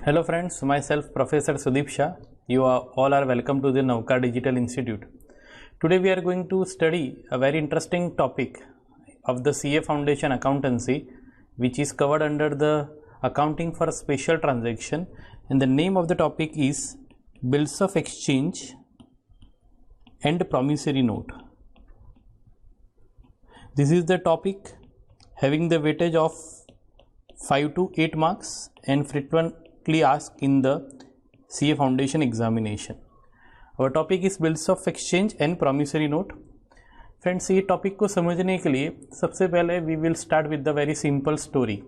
Hello friends, myself Professor Sudeep Shah. You all are welcome to the Navkar Digital Institute. Today we are going to study a very interesting topic of the CA Foundation Accountancy, which is covered under the Accounting for Special Transaction, and the name of the topic is Bills of Exchange and Promissory Note. This is the topic having the weightage of 5 to 8 marks and frequently asked in the CA Foundation examination. Our topic is Bills of Exchange and Promissory Note. Friends, ये topic को समझने के लिए सबसे पहले we will start with the very simple story,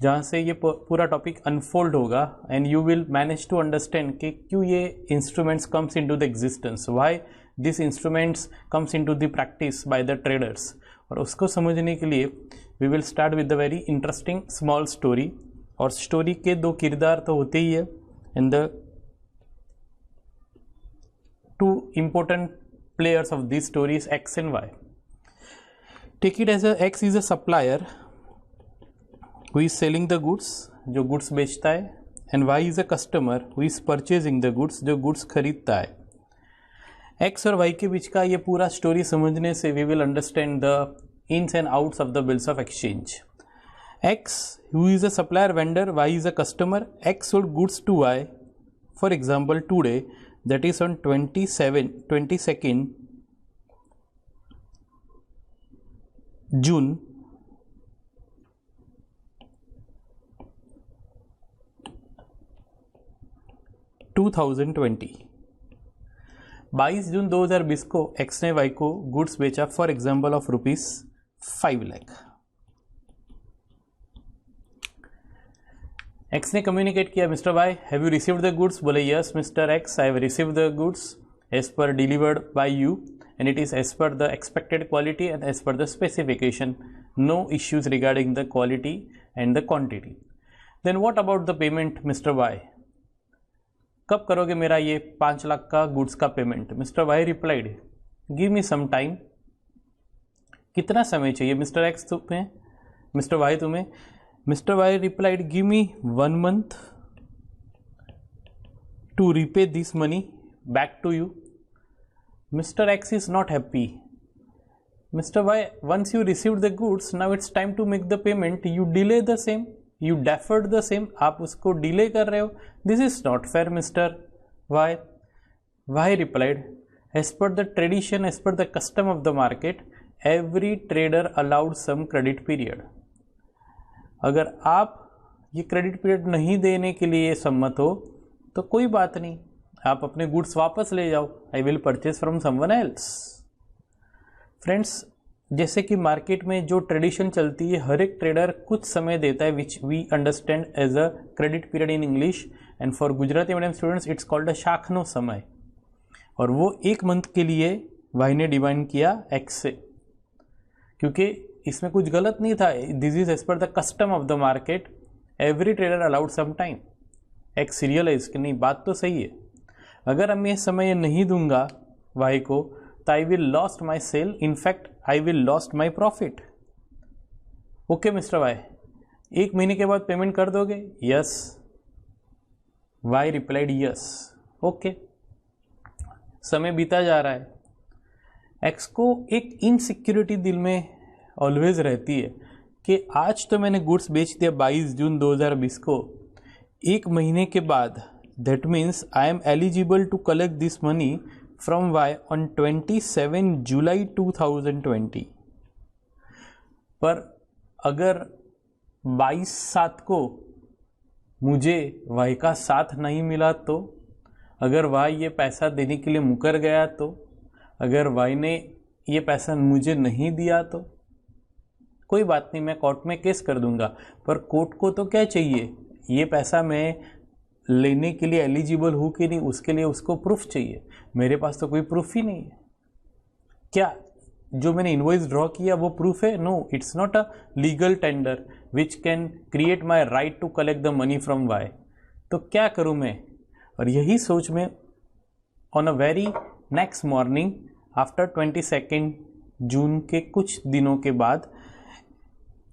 जहाँ से ये पूरा टॉपिक अनफोल्ड होगा and you will manage to understand कि क्यों ये instruments comes into the existence, why this instruments comes into the practice by the traders. और उसको समझने के लिए we will start with the very interesting small story. और स्टोरी के दो किरदार तो होते ही है, and the two important players of this story is X and Y. Take it as X is a supplier who is selling the goods, जो goods बेचता है, and Y is a customer who is purchasing the goods, जो goods खरीदता है। X और Y के बीच का ये पूरा स्टोरी समझने से we will understand the ins and outs of the bills of exchange. X who is a supplier vendor, Y is a customer. X sold goods to Y, for example today, that is on 22nd June 2020। 22 जून 2020 को x ने Y को goods बेचा for example of ₹5 lakh. X ने communicate किया, mister Y have you received the goods? बोले yes mister X, I have received the goods as per delivered by you and it is as per the expected quality and as per the specification, no issues regarding the quality and the quantity. Then what about the payment mister Y? कब करोगे मेरा ये 5 लाख का goods का payment? Mister Y replied, give me some time. कितना समय चाहिए mister X तुम्हें, मिस्टर वाई तुम्हें? Mr. Y replied, give me 1 month to repay this money back to you. Mr. X is not happy. Mr. Y, once you received the goods, now it's time to make the payment. You delay the same. You deferred the same. आप उसको delay कर रहे हो. This is not fair, Mr. Y. Y replied, as per the tradition, as per the custom of the market, every trader allowed some credit period. अगर आप ये credit period नहीं देने के लिए सम्मत हो तो कोई बात नहीं, आप अपने गुड्स वापस ले जाओ। I will purchase from someone else. Friends, जैसे कि मार्केट में जो ट्रेडिशन चलती है, हर एक ट्रेडर कुछ समय देता है which we understand as a credit period in English, and for Gujarati medium students it's called a शाखनो समय। और वो 1 मंथ के लिए वाई ने डिवाइड किया एक्स से, क्योंकि इसमें कुछ गलत नहीं था। This is as per the custom of the market, every trader allowed some time. X realise कि नहीं, बात तो सही है, अगर मैं समय नहीं दूंगा वाई को तो I will lost my sale, in fact I will lost my profit. Okay mister Y, 1 महीने के बाद पेमेंट कर दोगे? Yes. Y replied yes. Okay, समय बीता जा रहा है। एक्स को एक इनसिक्योरिटी दिल में ऑलवेज रहती है कि आज तो मैंने गुड्स बेच दिया 22 जून 2020 को, 1 महीने के बाद that means I am eligible to collect this money from Y on 27 July 2020। पर अगर 22/7 को मुझे वाई का साथ नहीं मिला तो, अगर वाई ये पैसा देने के लिए मुकर गया तो, अगर वाई ने ये पैसा मुझे नहीं दिया तो कोई बात नहीं, मैं कोर्ट में केस कर दूंगा। पर कोर्ट को तो क्या चाहिए, ये पैसा मैं लेने के लिए एलिजिबल हूँ कि नहीं, उसके लिए उसको प्रूफ चाहिए। मेरे पास तो कोई प्रूफ ही नहीं है। क्या जो मैंने इनवॉइस ड्रॉ किया वो प्रूफ है? No, it's not a legal tender which can create my right to collect the money from Y. तो क्या करूँ मैं? और यही सोच में on a very next morning after 22 June के कुछ दिनों के बाद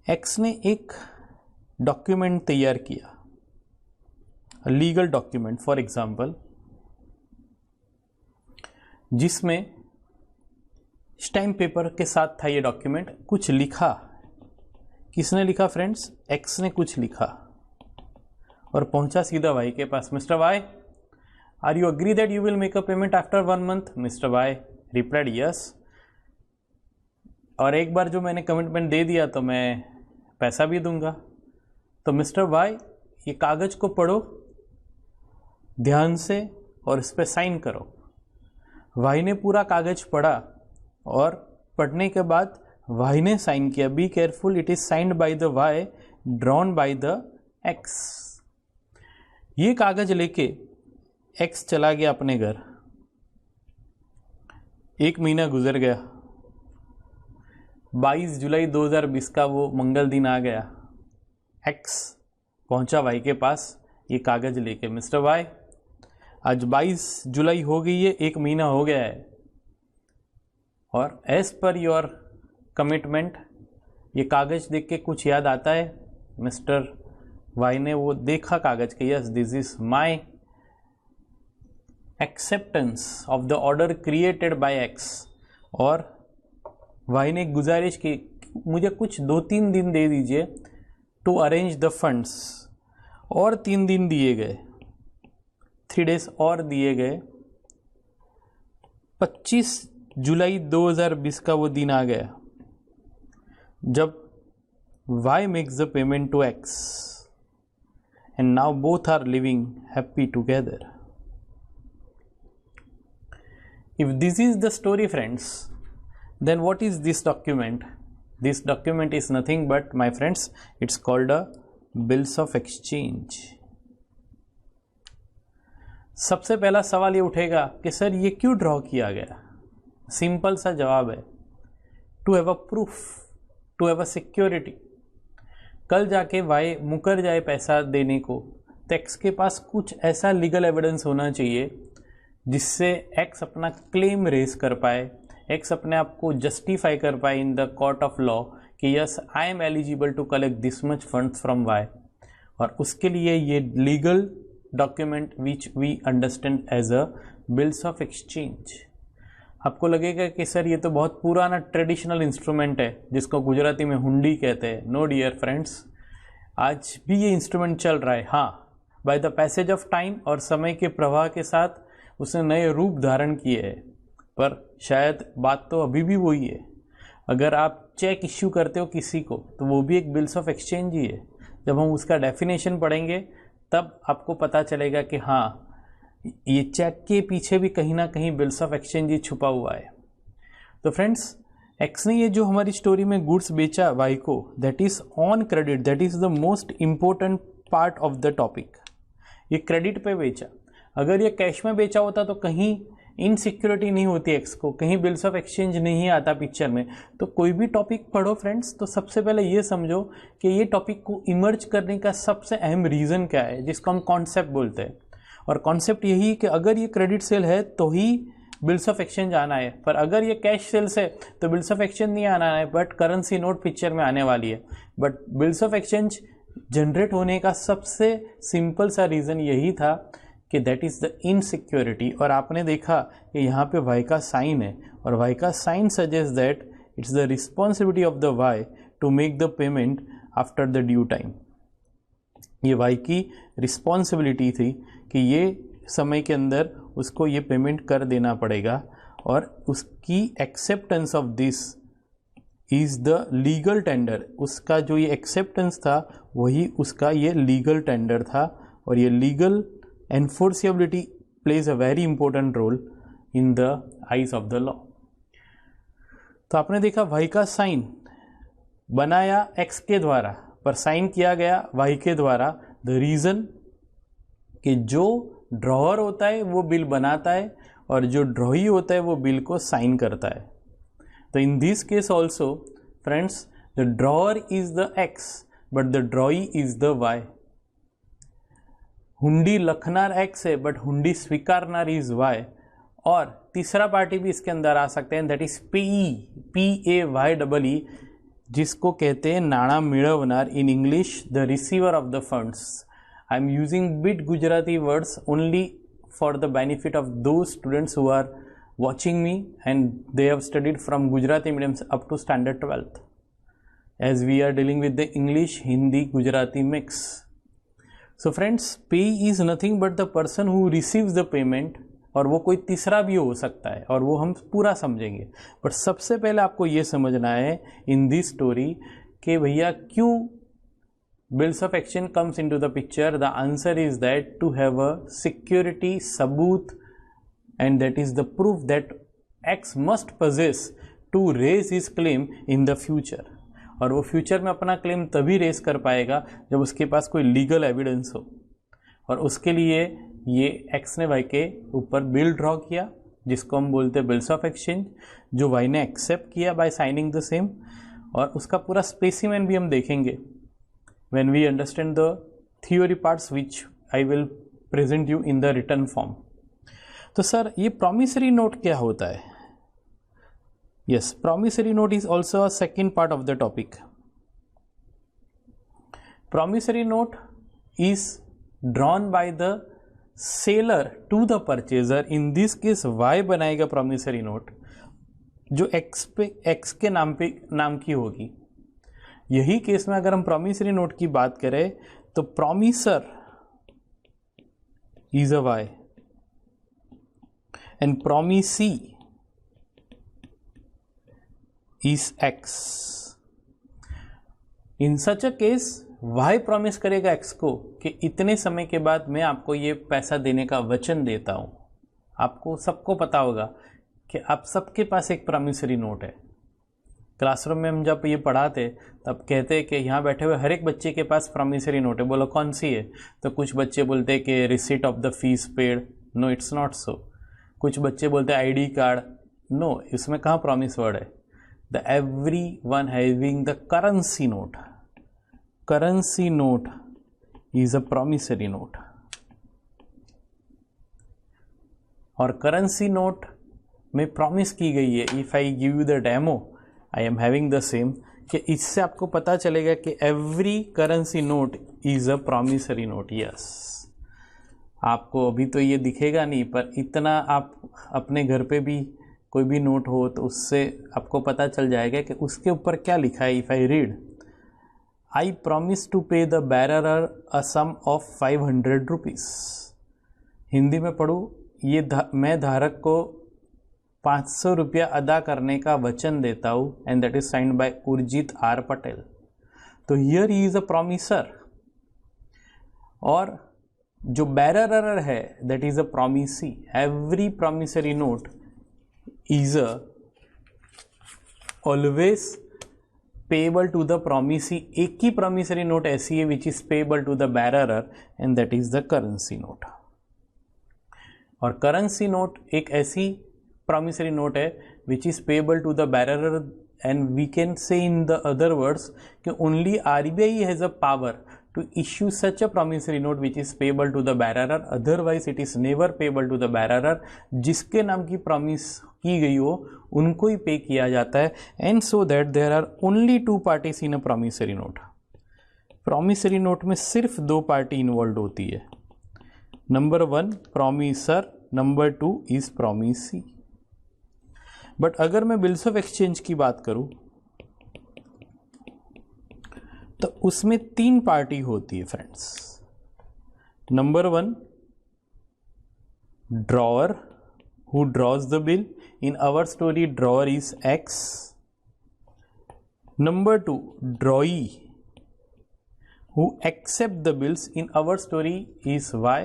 एक्स ने एक डॉक्यूमेंट तैयार किया लीगल डॉक्यूमेंट फॉर एग्जाम्पल, जिसमें स्टैम्प पेपर के साथ था ये डॉक्यूमेंट, कुछ लिखा, किसने लिखा फ्रेंड्स, एक्स ने कुछ लिखा और पहुंचा सीधा वाई के पास, mister Y are you agree that you will make a payment after 1 month? Mister Y replied yes, और एक बार जो मैंने कमिटमेंट दे दिया तो मैं पैसा भी दूंगा। तो मिस्टर वाई ये कागज को पढ़ो ध्यान से और इस पर साइन करो। वाई ने पूरा कागज पढ़ा और पढ़ने के बाद वाई ने साइन किया। Be careful, it is signed by the Y, drawn by the X. ये कागज लेके एक्स चला गया अपने घर। 1 महीना गुजर गया, 22 जुलाई 2020 का वो मंगल दिन आ गया। एक्स पहुंचा वाई के पास ये कागज लेके, मिस्टर वाई आज 22 जुलाई हो गई है, 1 महीना हो गया है, और एज पर योर कमिटमेंट ये कागज देख के कुछ याद आता है? मिस्टर वाई ने वो देखा कागज के, yes this is my acceptance of the order created by x. और वाई ने गुजारिश की मुझे कुछ 2-3 दिन दे दीजिए टू अरेंज द फंड्स, और 3 दिन दिए गए, 3 days और दिए गए। 25 जुलाई 2020 का वो दिन आ गया जब y makes the payment to x and now both are living happy together. If this is the story friends, then what is this document? This document is nothing but my friends, it's called a bills of exchange. सबसे पहला सवाल ये उठेगा कि sir ये क्यों draw किया गया? सिंपल सा जवाब है, to have a proof, to have a security. कल जाके वाई मुकर जाए पैसा देने को तो एक्स के पास कुछ ऐसा लीगल एविडेंस होना चाहिए जिससे एक्स अपना क्लेम रेज कर पाए, एक्स अपने आप को जस्टिफाई कर पाए in the court of law कि yes I am eligible to collect this much funds from Y. और उसके लिए ये legal document which we understand as a bills of exchange. आपको लगेगा कि सर ये तो बहुत पुराना ट्रेडिशनल इंस्ट्रूमेंट है जिसको गुजराती में हुंडी कहते हैं। नो डियर फ्रेंड्स, आज भी ये इंस्ट्रूमेंट चल रहा है। हाँ, by the passage of time और समय के प्रवाह के साथ उसने नए रूप धारण किए हैं, पर शायद बात तो अभी भी वही है। अगर आप चेक इश्यू करते हो किसी को तो वो भी एक बिल्स ऑफ एक्सचेंज ही है। जब हम उसका डेफिनेशन पढ़ेंगे तब आपको पता चलेगा कि हाँ, ये चेक के पीछे भी कहीं ना कहीं बिल्स ऑफ एक्सचेंज ही छुपा हुआ है। तो फ्रेंड्स, एक्स ने ये जो हमारी स्टोरी में गुड्स बेचा वाई को, that is on credit, that is the most important part of the topic. ये क्रेडिट पे बेचा। अगर ये कैश में बेचा होता तो कहीं इनसिक्योरिटी नहीं होती एक्स को, कहीं बिल्स ऑफ एक्सचेंज नहीं आता पिक्चर में। तो कोई भी टॉपिक पढ़ो फ्रेंड्स तो सबसे पहले ये समझो कि ये टॉपिक को इमर्ज करने का सबसे अहम रीज़न क्या है, जिसको हम कॉन्सेप्ट बोलते हैं। और कॉन्सेप्ट यही कि अगर ये क्रेडिट सेल है तो ही बिल्स ऑफ एक्सचेंज आना है, पर अगर ये कैश सेल्स है तो बिल्स ऑफ एक्सचेंज नहीं आना है, बट करेंसी नोट पिक्चर में आने वाली है। But bills of exchange generate होने का सबसे सिंपल सा रीज़न यही था कि दैट इज़ द इनसिक्योरिटी। और आपने देखा कि यहाँ पे वाई का साइन है, और वाई का sign suggest that it's the responsibility of the Y to make the payment after the due time. ये वाई की रिस्पॉन्सिबिलिटी थी कि ये समय के अंदर उसको ये पेमेंट कर देना पड़ेगा, और उसकी acceptance of this is the legal tender. उसका जो ये एक्सेप्टेंस था वही उसका ये लीगल टेंडर था, और ये legal enforceability plays a very important role in the eyes of the law. तो आपने देखा वाई का साइन बनाया एक्स के द्वारा, पर साइन किया गया वाई के द्वारा। द रीज़न कि जो ड्रॉअर होता है वो बिल बनाता है, और जो ड्रॉई होता है वो बिल को साइन करता है। तो in this case also friends, the drawer is the X but the drawee is the Y. Hundi लखनार एक्स है बट हुंडी स्वीकारनार इज वाई। और तीसरा पार्टी भी इसके अंदर आ सकते हैं, दैट इज PAYEE, जिसको कहते हैं नाणा मेळवनार, in English the receiver of the funds. I am using bit Gujarati words only for the benefit of those students who are watching me and they have studied from Gujarati mediums up to standard 12th, as we are dealing with the English Hindi Gujarati mix. So friends, payee is nothing but the person who receives the payment, और वो कोई तीसरा भी हो सकता है और वो हम पूरा समझेंगे, बट सबसे पहले आपको ये समझना है इन दिस स्टोरी कि भैया क्यों bills of exchange comes into the picture. The answer is that to have a security सबूत, and that is the proof that X must possess to raise his claim in the future. और वो future में अपना claim तभी race कर पाएगा जब उसके पास कोई लीगल एविडेंस हो, और उसके लिए ये X ने Y के ऊपर बिल ड्रॉ किया जिसको हम बोलते हैं बिल्स ऑफ एक्सचेंज, जो Y ने एक्सेप्ट किया बाय साइनिंग द सेम, और उसका पूरा स्पेसिमेन भी हम देखेंगे when we understand the theory parts which I will present you in the written form. तो सर ये प्रॉमिसरी नोट क्या होता है? Yes, promissory note is also a second part of the topic. Promissory note is drawn by the seller to the purchaser. In this case Y बनाएगा promissory note जो x के नाम की होगी. यही केस में अगर हम प्रॉमिसरी नोट की बात करें तो promisor is a Y and promisee is X. In such a case, Y promise करेगा X को कि इतने समय के बाद मैं आपको ये पैसा देने का वचन देता हूँ. आपको सबको पता होगा कि आप सबके पास एक प्रॉमिसरी नोट है. क्लासरूम में हम जब ये पढ़ाते तब कहते कि यहाँ बैठे हुए हर एक बच्चे के पास प्रॉमिसरी नोट है. बोलो कौन सी है? तो कुछ बच्चे बोलते कि receipt of the fees paid. No, it's not so. कुछ बच्चे बोलते हैं आईडी कार्ड. नो, इसमें कहाँ प्रॉमिस वर्ड है? The every one having the currency note. Currency note is a promissory note. और करेंसी नोट में प्रॉमिस की गई है, if I give you the demo I am having the same, कि इससे आपको पता चलेगा कि every currency note is a promissory note. Yes, आपको अभी तो ये दिखेगा नहीं, पर इतना आप अपने घर पे भी कोई भी नोट हो तो उससे आपको पता चल जाएगा कि उसके ऊपर क्या लिखा है. If I read, I promise to pay the bearer a sum of 500 rupees. Hindi में पढ़ूँ, ये मैं धारक को 500 रुपया अदा करने का वचन देता हूँ, and that is signed by Urjit R Patel. तो here he is a promisor. और जो बैरर है that is a promisee. Every promissory note is a always payable to the promisee. एक ही प्रॉमिसरी नोट ऐसी है which is payable to the bearer, and that is the currency note. और currency note एक ऐसी promissory note है which is payable to the bearer, and we can say in the other words कि only RBI has a power to issue such a promissory note which is payable to the bearer, otherwise it is never payable to the bearer. जिसके नाम की promise की गई हो उनको ही पे किया जाता है. And so that there are only 2 parties in a promissory note. Promissory note में सिर्फ 2 पार्टी इन्वॉल्व होती है. Number 1 promisor, number 2 is promisee. But अगर मैं बिल्स ऑफ एक्सचेंज की बात करूं तो उसमें 3 पार्टी होती है friends. Number 1 drawer who draws the bill. In our story drawer is X. Number 2 drawee who accept the bills. In our story is Y.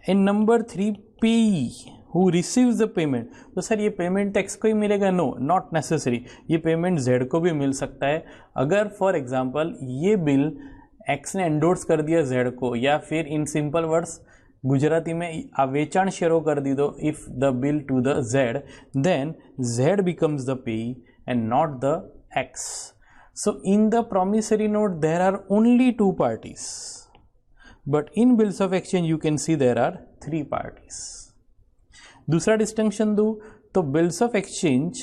And number 3 payee who receives the payment. तो sir ये payment X को ही मिलेगा? No, not necessary. ये payment Z को भी मिल सकता है. अगर फॉर एग्जांपल ये बिल एक्स ने एंडोर्स कर दिया जेड को, या फिर इन सिंपल वर्ड्स गुजराती में वेचाण शेरो कर दी दो, if the bill to the Z, then Z becomes the payee and not the X. So in the promissory note there are only 2 parties, but in bills of exchange you can see there are 3 parties. दूसरा distinction दूँ तो bills of exchange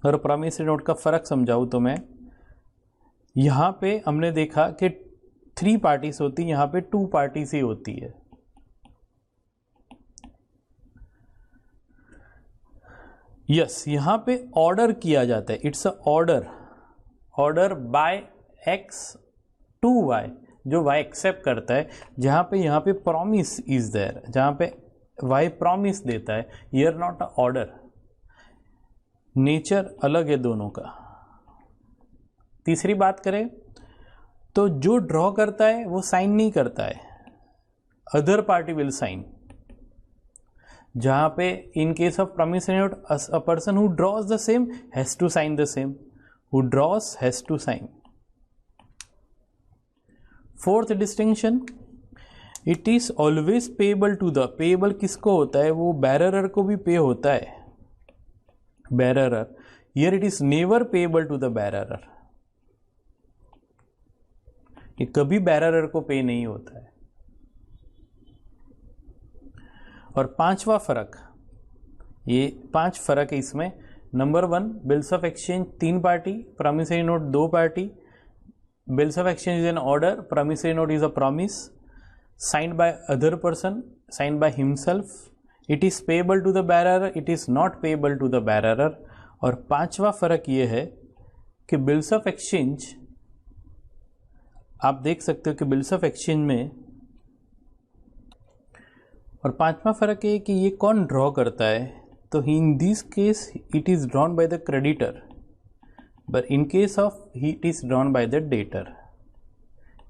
और promissory note का फ़र्क समझाऊँ तो मैं यहाँ पे हमने देखा कि 3 पार्टीज होती, यहाँ पे 2 पार्टीज ही होती है। यस, यहाँ पे ऑर्डर किया जाता है, it's a order by X to Y, जो वाई एक्सेप्ट करता है, जहाँ पे यहाँ पे प्रॉमिस इज देयर, जहाँ पे वाई प्रॉमिस देता है, here not a order. Nature अलग है दोनों का। तीसरी बात करें तो जो ड्रॉ करता है वो साइन नहीं करता है, अदर पार्टी विल साइन। जहां पे in case of promissory note a person who draws the same has to sign the same, who draws has to sign. Fourth distinction, it is always payable to the, payable किसको होता है, वो bearer को भी pay होता है, bearer. Here it is never payable to the bearer, ये कभी बैरर को पे नहीं होता है। और पांचवा फर्क, ये 5 फर्क है इसमें। Number 1, bills of exchange 3 party, promissory note 2 party. Bills of exchange is an order, promissory note is a promise, signed by other person, signed by himself. It is payable to the bearer, it is not payable to the bearer. और पांचवा फर्क ये है कि bills of exchange, आप देख सकते हो कि बिल्स ऑफ एक्सचेंज में, और पांचवा फर्क है कि ये कौन ड्रॉ करता है, तो in this case it is drawn by the creditor, but in case of it is drawn by the debtor,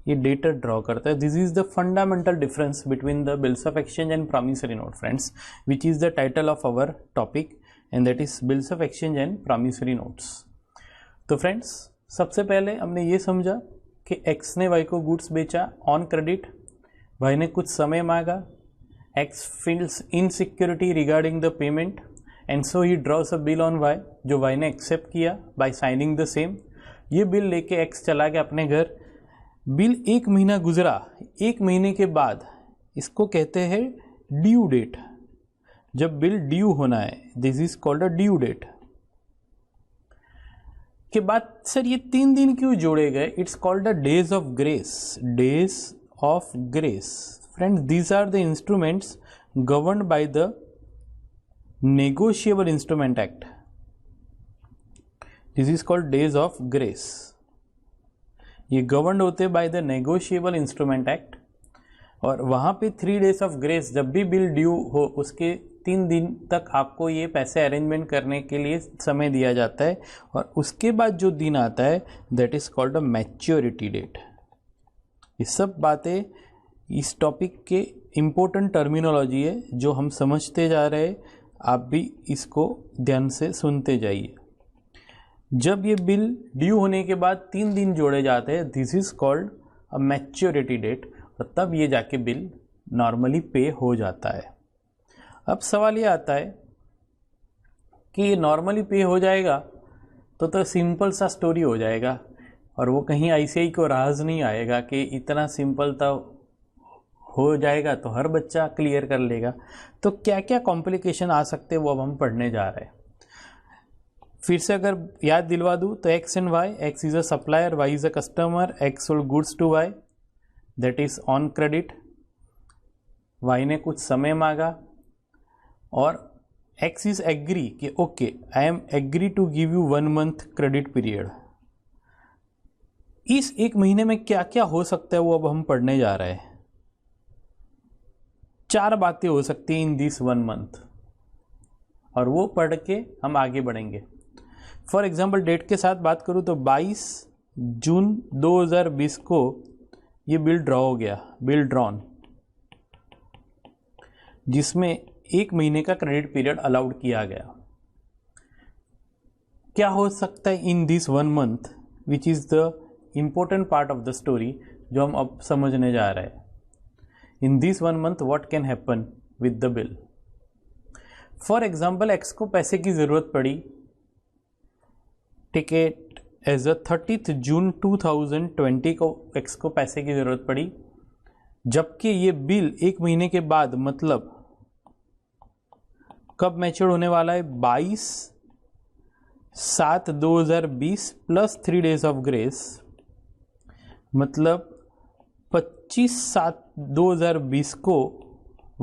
ये डेटर ड्रॉ करता है। This is the fundamental difference between the bills of exchange and promissory note friends, which is the title of our topic, and that is bills of exchange and promissory notes. तो friends, सबसे पहले हमने ये समझा कि x ने Y को goods बेचा ऑन क्रेडिट, वाई ने कुछ समय मांगा, X feels insecurity regarding the payment and so he draws a bill on Y, जो वाई ने एक्सेप्ट किया बाय साइनिंग द सेम। ये बिल लेके एक्स चला गया अपने घर, बिल 1 महीना गुजरा, 1 महीने के बाद इसको कहते हैं ड्यू डेट, जब बिल ड्यू होना है, this is called a due date. के बाद सर ये 3 दिन क्यों जोड़े गए, it's called the days of grace, days of grace. Friends, these are the instruments governed by the negotiable instrument act, this is called days of grace. ये governed होते by the negotiable instrument act, और वहां पे 3 days of grace, जब भी bill due हो उसके 3 दिन तक आपको ये पैसे अरेंजमेंट करने के लिए समय दिया जाता है, और उसके बाद जो दिन आता है that is called a maturity date. ये सब बातें इस टॉपिक के इम्पोर्टेंट टर्मिनोलॉजी है जो हम समझते जा रहे हैं, आप भी इसको ध्यान से सुनते जाइए। जब ये बिल ड्यू होने के बाद 3 दिन जोड़े जाते हैं, this is called a maturity date, और तब ये जाके बिल नॉर्मली पे हो जाता है। अब सवाल ये आता है कि ये नॉर्मली पे हो जाएगा तो सिंपल सा स्टोरी हो जाएगा, और वो कहीं आईसीआई को राज नहीं आएगा कि इतना सिंपल तो हो जाएगा तो हर बच्चा क्लियर कर लेगा। तो क्या क्या कॉम्प्लिकेशन आ सकते हैं वो अब हम पढ़ने जा रहे हैं। फिर से अगर याद दिलवा दूँ तो X and Y, X is a supplier, Y is a customer, X sold goods to Y, that is on credit. Y ने कुछ समय मांगा और एक्स इज एग्री कि okay I am agree to give you 1 month credit period. इस 1 महीने में क्या क्या हो सकता है वो अब हम पढ़ने जा रहे हैं। 4 बातें हो सकती हैं इन दिस 1 month, और वो पढ़ के हम आगे बढ़ेंगे। फॉर एग्जाम्पल डेट के साथ बात करूं तो 22 जून 2020 को ये बिल ड्रॉ हो गया, बिल ड्रॉन, जिसमें 1 महीने का क्रेडिट पीरियड अलाउड किया गया। क्या हो सकता है in this 1 month, which is the important part of the story जो हम अब समझने जा रहे हैं। In this 1 month what can happen with the bill. For example x को पैसे की जरूरत पड़ी, टिकट एज अ 30 जून 2020 को एक्स को पैसे की जरूरत पड़ी, जबकि ये बिल 1 महीने के बाद, मतलब कब मैच्योर होने वाला है, 22/7/2020 प्लस 3 days ऑफ ग्रेस, मतलब 25/7/2020 को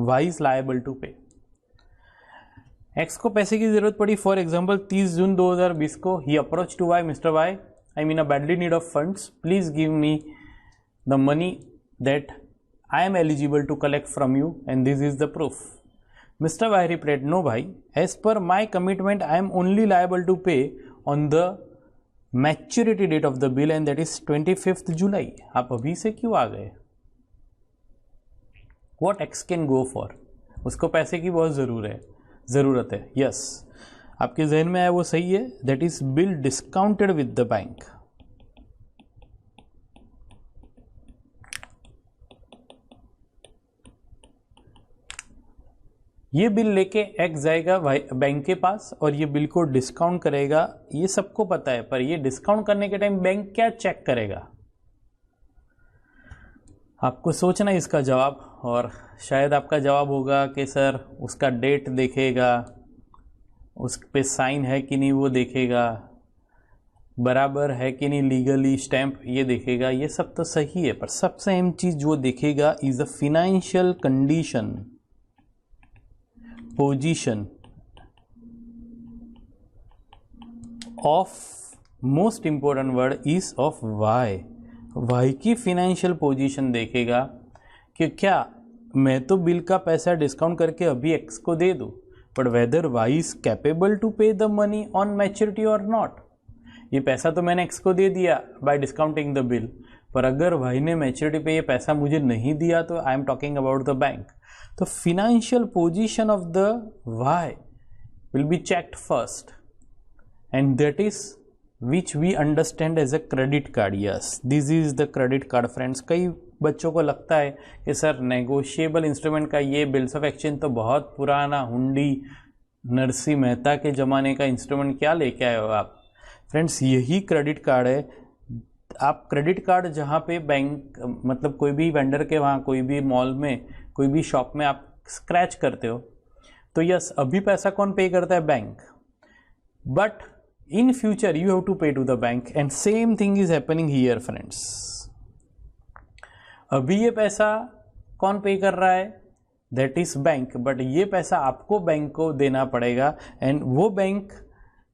y इज लायबल टू पे। x को पैसे की जरूरत पड़ी, फॉर एग्जाम्पल 30 जून 2020 को ही approach to y, mister y, I mean a badly need of funds, please give me the money that I am eligible to collect from you and this is the proof. Mister y replied, no भाई, as per my commitment I am only liable to pay on the maturity date of the bill and that is 25th July। आप अभी से क्यों आ गए? What x can go for? उसको पैसे की बहुत ज़रूरत है। यस, आपके जहन में आया वो सही है, that is bill discounted with the bank। ये बिल लेके एक्स जाएगा बैंक के पास और ये बिल को डिस्काउंट करेगा, ये सबको पता है, पर ये डिस्काउंट करने के टाइम बैंक क्या चेक करेगा? आपको सोचना है इसका जवाब, और शायद आपका जवाब होगा कि सर उसका डेट देखेगा, उस पे साइन है कि नहीं वो देखेगा, बराबर है कि नहीं लीगली स्टैम्प ये देखेगा। ये सब तो सही है, पर सबसे अहम चीज़ जो देखेगा is the financial condition, position of, most important word is of Y की फिनेंशियल पोजीशन देखेगा कि क्या मैं तो बिल का पैसा डिस्काउंट करके अभी एक्स को दे दूं, but whether Y is capable to pay the money on maturity और नॉट। ये पैसा तो मैंने एक्स को दे दिया बाय डिस्काउंटिंग द बिल, पर अगर वाई ने मैच्योरिटी पे ये पैसा मुझे नहीं दिया तो I am talking about the bank. तो financial position of the y will be checked first and that is which we understand as a credit card। yes, this is the credit card friends। कई बच्चों को लगता है कि sir negotiable instrument का ये bills of exchange तो बहुत पुराना, हुंडी नरसिंह मेहता के ज़माने का इंस्ट्रूमेंट, क्या लेके आए हो आप? फ्रेंड्स, यही क्रेडिट कार्ड है। आप क्रेडिट कार्ड जहाँ पे बैंक, मतलब कोई भी वेंडर के वहाँ, कोई भी मॉल में, कोई भी शॉप में आप स्क्रैच करते हो तो यस, अभी पैसा कौन पे करता है? Bank. But in future you have to pay to the bank and same thing is happening here friends. अभी ये पैसा कौन पे कर रहा है? दैट इज बैंक, बट ये पैसा आपको बैंक को देना पड़ेगा एंड वो बैंक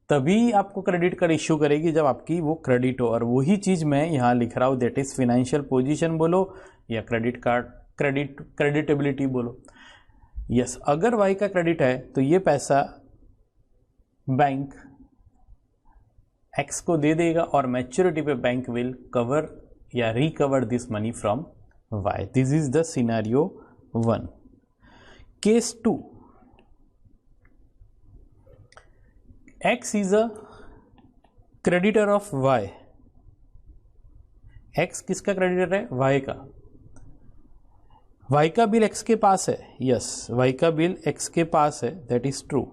तभी आपको क्रेडिट कार्ड इश्यू करेगी जब आपकी वो क्रेडिट हो। और वही चीज़ मैं यहाँ लिख रहा हूँ, दैट इज फिनेंशियल पोजीशन बोलो या क्रेडिट कार्ड क्रेडिटेबिलिटी बोलो। यस, अगर वाई का क्रेडिट है तो ये पैसा बैंक एक्स को दे देगा और मैच्योरिटी पे बैंक विल कवर या recover this money from Y. This is the scenario 1। Case 2, X is a creditor of Y. X किसका क्रेडिटर है? वाई का। वाई का बिल एक्स के पास है। यस, वाई का बिल एक्स के पास है, that is true.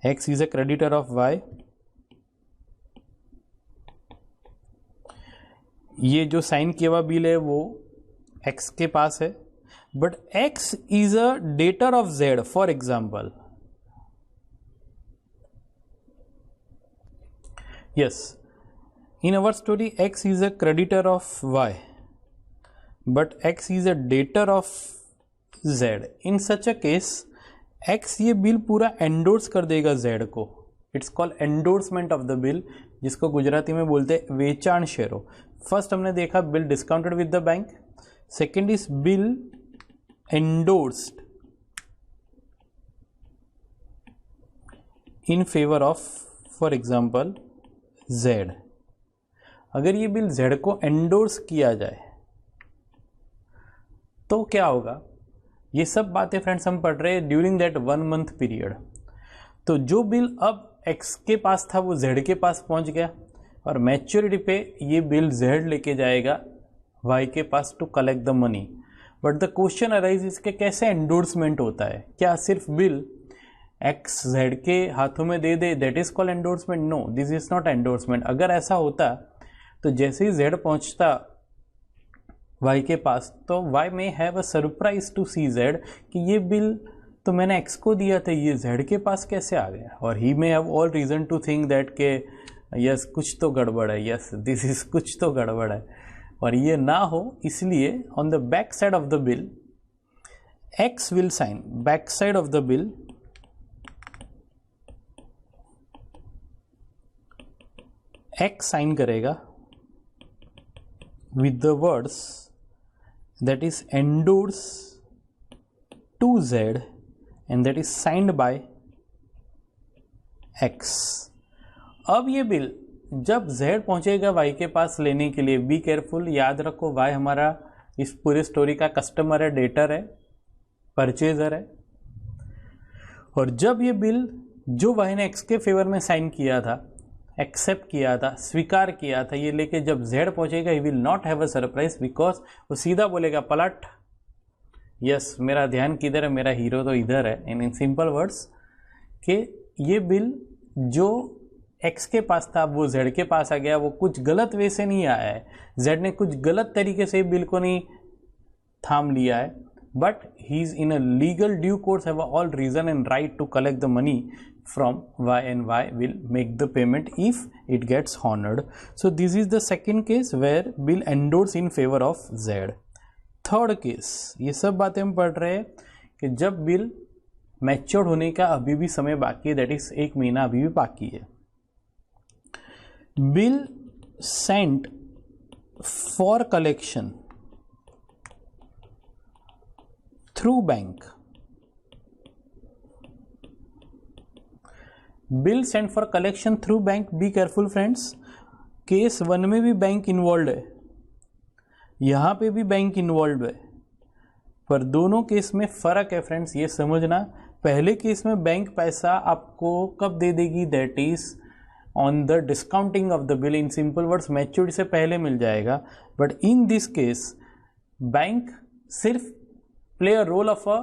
X is a creditor of Y. ये जो साइन किया हुआ बिल है वो एक्स के पास है, but x is a debtor of Z. For example, yes, in our story x is a creditor of y but x is a debtor of z। in such a case x ये bill पूरा endorse कर देगा z को। It's called endorsement of the bill, जिसको गुजराती में बोलते हैं वेचाण शेरो। फर्स्ट हमने देखा bill discounted with the bank, second is bill endorsed in favour of, for example, Z। अगर ये बिल Z को एंडोर्स किया जाए तो क्या होगा? ये सब बातें फ्रेंड्स हम पढ़ रहे हैं ड्यूरिंग दैट 1 month पीरियड। तो जो बिल अब X के पास था वो Z के पास पहुंच गया और मैच्योरिटी पे ये बिल Z लेके जाएगा Y के पास to collect the money. But the question arise इसके कैसे एंडोर्समेंट होता है? क्या सिर्फ बिल एक्स जेड के हाथों में दे दे, that is called endorsement? No, this is not endorsement. अगर ऐसा होता तो जैसे ही जेड पहुंचता वाई के पास तो Y may have a surprise to see Z कि ये बिल तो मैंने एक्स को दिया था, ये जेड के पास कैसे आ गया? और he may have all reason to think that के यस कुछ तो गड़बड़ है, यस दिस इज कुछ तो गड़बड़ है। और ये ना हो इसलिए on the back side of the bill X will sign, back side of the bill X sign करेगा with the words that is endorse to Z and that is signed by X। अब ये bill जब Z पहुंचेगा Y के पास लेने के लिए, be careful, याद रखो Y हमारा इस पूरे स्टोरी का कस्टमर है, डेटर है, परचेजर है। और जब ये बिल जो Y ने X के फेवर में साइन किया था, एक्सेप्ट किया था, स्वीकार किया था, ये लेके जब Z पहुंचेगा he will not have a surprise, because वो सीधा बोलेगा पलट, यस मेरा ध्यान किधर है, मेरा हीरो तो इधर है। इन सिंपल वर्ड्स कि ये बिल जो X के पास था वो Z के पास आ गया, वो कुछ गलत वे से नहीं आया है, Z ने कुछ गलत तरीके से बिल को नहीं थाम लिया है, but he is in a legal due course, have all reason and right to collect the money from Y and Y will make the payment if it gets honored. So this is the second case where bill endorse in favor of Z. Third case, ये सब बातें हम पढ़ रहे हैं कि जब bill mature होने का अभी भी समय बाकी है, दैट इज 1 महीना अभी भी बाकी है। Bill sent for collection through bank, bill sent for collection through bank, be careful friends, case 1 में भी बैंक इन्वॉल्व है, यहाँ पे भी बैंक इन्वॉल्व है, पर दोनों केस में फ़र्क है फ्रेंड्स, ये समझना। पहले केस में बैंक पैसा आपको कब दे देगी, that is on the discounting of the bill, in simple words maturity से पहले मिल जाएगा। But in this case bank सिर्फ play a role of a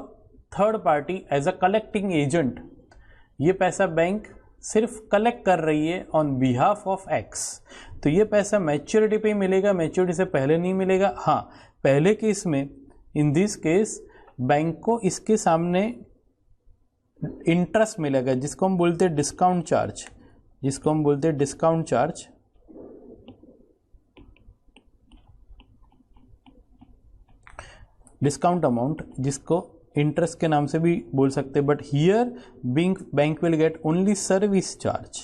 third party as a collecting agent, ये पैसा बैंक सिर्फ कलेक्ट कर रही है ऑन बिहाफ ऑफ एक्स, तो ये पैसा मैच्योरिटी पे ही मिलेगा, मैच्योरिटी से पहले नहीं मिलेगा। हाँ, पहले केस में इन दिस केस बैंक को इसके सामने इंटरेस्ट मिलेगा, जिसको हम बोलते हैं डिस्काउंट चार्ज, जिसको हम बोलते हैं डिस्काउंट चार्ज, डिस्काउंट अमाउंट, जिसको इंटरेस्ट के नाम से भी बोल सकते हैं। But here bank will get only service charge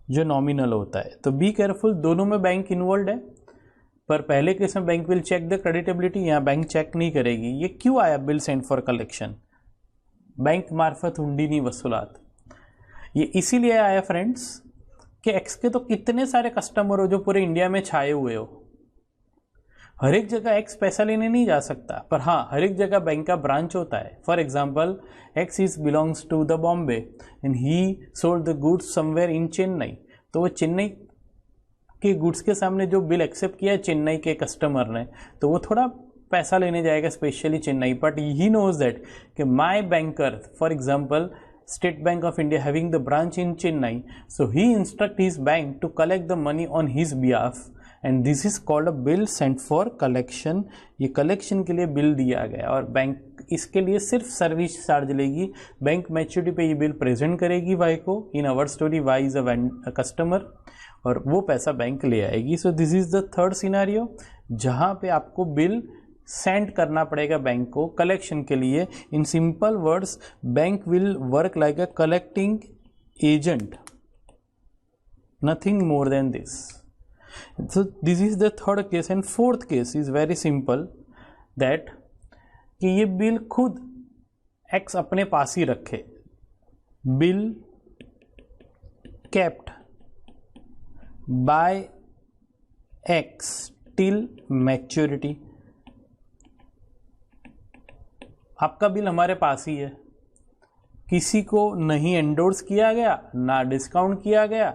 जो नॉमिनल होता है। तो बी केयरफुल, दोनों में बैंक इन्वॉल्व है, पर पहले केस में bank will check the creditability, यहाँ बैंक चेक नहीं करेगी। ये क्यों आया bill sent for collection, bank मार्फत हुंडी नहीं वसूलात, ये इसीलिए आया फ्रेंड्स कि एक्स के तो कितने सारे कस्टमर हो जो पूरे इंडिया में छाए हुए हो, हर एक जगह एक्स पैसा लेने नहीं जा सकता, पर हाँ हर एक जगह बैंक का ब्रांच होता है। For example X is belongs to the Bombay and he sold the goods somewhere in Chennai, तो वो चेन्नई के गुड्स के सामने जो बिल एक्सेप्ट किया है चेन्नई के कस्टमर ने, तो वो थोड़ा पैसा लेने जाएगा specially Chennai, but he knows that कि my banker, for example State Bank of India having the branch in Chennai, so he instruct his bank to collect the money on his behalf and this is called a bill sent for collection। ये collection के लिए bill दिया गया और bank इसके लिए सिर्फ service charge लेगी। बैंक मैच्योरिटी पे ये बिल प्रेजेंट करेगी वाई को, in our story Y is a customer, और वो पैसा बैंक ले आएगी। So this is the third scenario जहाँ पे आपको बिल सेंड करना पड़ेगा बैंक को कलेक्शन के लिए। इन simple words bank will work like a collecting agent, nothing more than this. So this is the third case and fourth case is very simple, that कि ये बिल खुद x अपने पास ही रखे, bill kept bye X till maturity. आपका bill हमारे पास ही है, किसी को नहीं एंडोर्स किया गया, ना डिस्काउंट किया गया,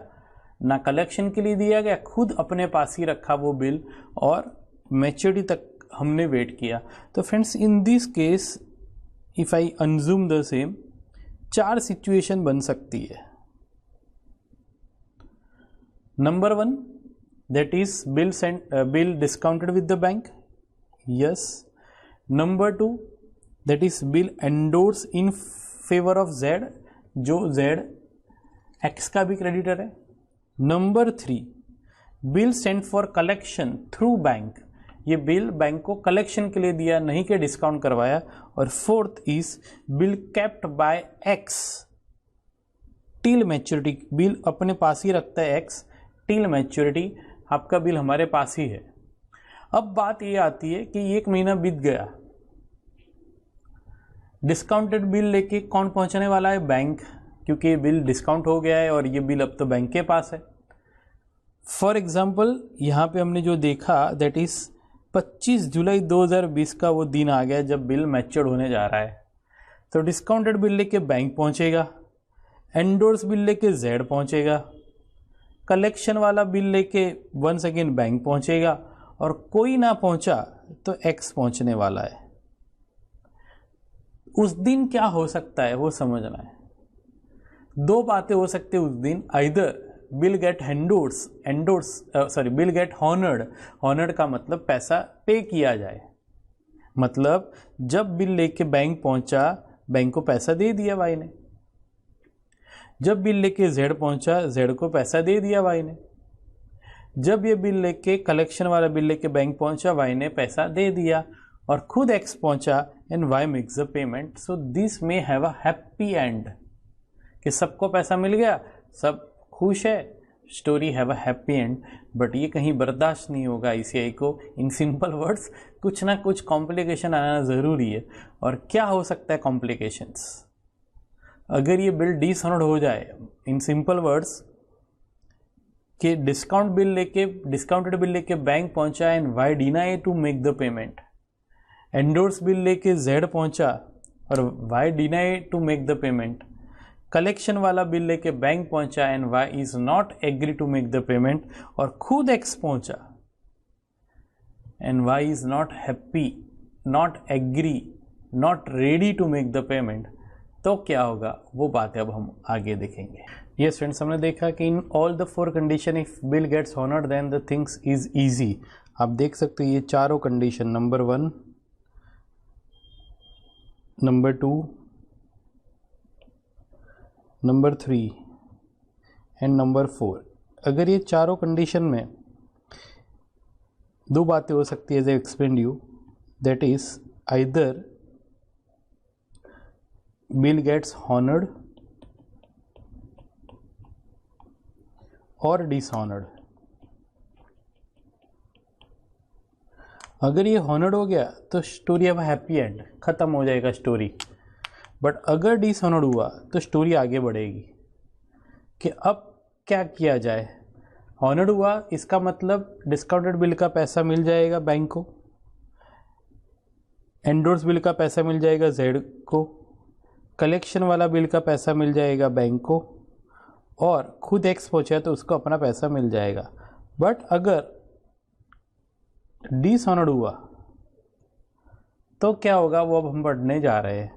ना कलेक्शन के लिए दिया गया, खुद अपने पास ही रखा वो बिल और मैच्योरिटी तक हमने वेट किया। तो friends in this case if I assume the same, 4 situation बन सकती है। Number 1 that is bill discounted with the bank, yes. Number 2 that is bill endorse in favour of Z, जो Z X का भी creditor है। Number 3 bill sent for collection through bank, ये bill bank को collection के लिए दिया, नहीं कि डिस्काउंट करवाया। और fourth is bill kept bye X till maturity, bill अपने पास ही रखता है एक्स टिल मैच्योरिटी, आपका बिल हमारे पास ही है। अब बात ये आती है कि 1 महीना बीत गया, डिस्काउंटेड बिल लेके कौन पहुंचने वाला है? बैंक, क्योंकि ये बिल डिस्काउंट हो गया है और ये बिल अब तो बैंक के पास है। फॉर एग्जाम्पल यहाँ पे हमने जो देखा दैट इज 25 जुलाई 2020 का वो दिन आ गया जब बिल मैच्योर्ड होने जा रहा है। तो डिस्काउंटेड बिल लेके बैंक पहुंचेगा, एंडोर्स बिल लेके जेड पहुंचेगा, कलेक्शन वाला बिल लेके वंस अगेन बैंक पहुंचेगा, और कोई ना पहुंचा तो एक्स पहुंचने वाला है। उस दिन क्या हो सकता है वो समझना है। 2 बातें हो सकती है उस दिन, either bill get bill get honoured का मतलब पैसा पे किया जाए, मतलब जब बिल लेके बैंक पहुंचा बैंक को पैसा दे दिया वाई ने, जब बिल लेके जेड पहुंचा जेड को पैसा दे दिया वाई ने, जब ये बिल लेके कलेक्शन वाला बिल लेके बैंक पहुंचा वाई ने पैसा दे दिया, और खुद एक्स पहुंचा and Y makes the payment. So this may have a happy end, कि सबको पैसा मिल गया, सब खुश है, story have a happy end. But ये कहीं बर्दाश्त नहीं होगा ICI को। इन सिंपल वर्ड्स कुछ ना कुछ कॉम्प्लिकेशन आना ज़रूरी है। और क्या हो सकता है कॉम्प्लिकेशंस? अगर ये बिल डिसऑनर्ड हो जाए, इन सिंपल वर्ड्स कि डिस्काउंटेड बिल लेके बैंक पहुंचा and Y deny to make the payment, endorse bill लेके जेड पहुंचा और Y deny to make the payment, collection वाला बिल लेके बैंक पहुंचा and Y is not agree to make the payment, और खुद एक्स पहुंचा and Y is not happy, not agree, not ready to make the payment, तो क्या होगा वो बातें अब हम आगे देखेंगे। यस फ्रेंड्स, हमने देखा कि in all the 4 condition if bill gets honoured then the things is easy. आप देख सकते हो ये चारों condition, number 1, number 2, number 3 and number 4। अगर ये चारों कंडीशन में 2 बातें हो सकती है as I explained you, that is either bill gets honoured और डिसऑनर्ड। अगर ये हॉनर्ड हो गया तो स्टोरी अब हैप्पी एंड, खत्म हो जाएगा स्टोरी। बट अगर डिसऑनर्ड हुआ तो स्टोरी आगे बढ़ेगी कि अब क्या किया जाए। हॉनर्ड हुआ इसका मतलब डिस्काउंटेड बिल का पैसा मिल जाएगा बैंक को, एंडोर्स बिल का पैसा मिल जाएगा जेड को, कलेक्शन वाला बिल का पैसा मिल जाएगा बैंक को, और खुद एक्स पहुंचा तो उसको अपना पैसा मिल जाएगा। बट अगर डिसऑनर्ड हुआ तो क्या होगा वो अब हम पढ़ने जा रहे हैं।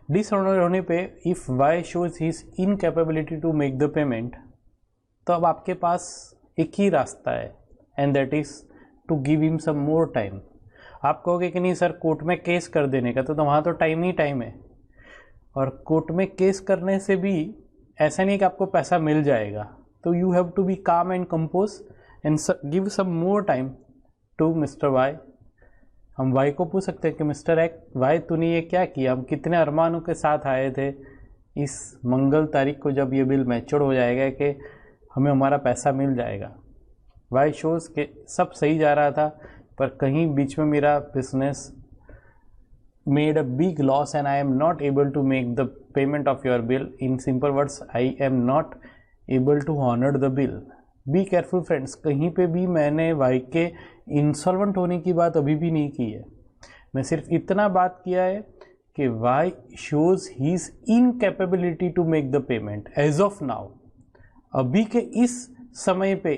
डिसऑनर्ड होने पे if Y shows his incapability to make the payment, तो अब आपके पास एक ही रास्ता है and that is to give him some more time. आप कहोगे कि नहीं सर कोर्ट में केस कर देने का, तो वहाँ तो टाइम ही टाइम है, और कोर्ट में केस करने से भी ऐसा नहीं कि आपको पैसा मिल जाएगा। तो you have to be calm and compose and give some more time to mister Y. हम वाई को पूछ सकते हैं कि मिस्टर एक्स वाई तूने ये क्या किया, हम कितने अरमानों के साथ आए थे इस मंगल तारीख को जब ये बिल मैच्योर हो जाएगा कि हमें हमारा पैसा मिल जाएगा। वाई शोज के सब सही जा रहा था, पर कहीं बीच में मेरा business made a big loss and I am not able to make the payment of your bill. In simple words, I am not able to honor the bill. Be careful friends, कहीं पे भी मैंने Y के insolvent होने की बात अभी भी नहीं की है। मैं सिर्फ इतना बात किया है कि Y shows his incapability to make the payment as of now. अभी के इस समय पे,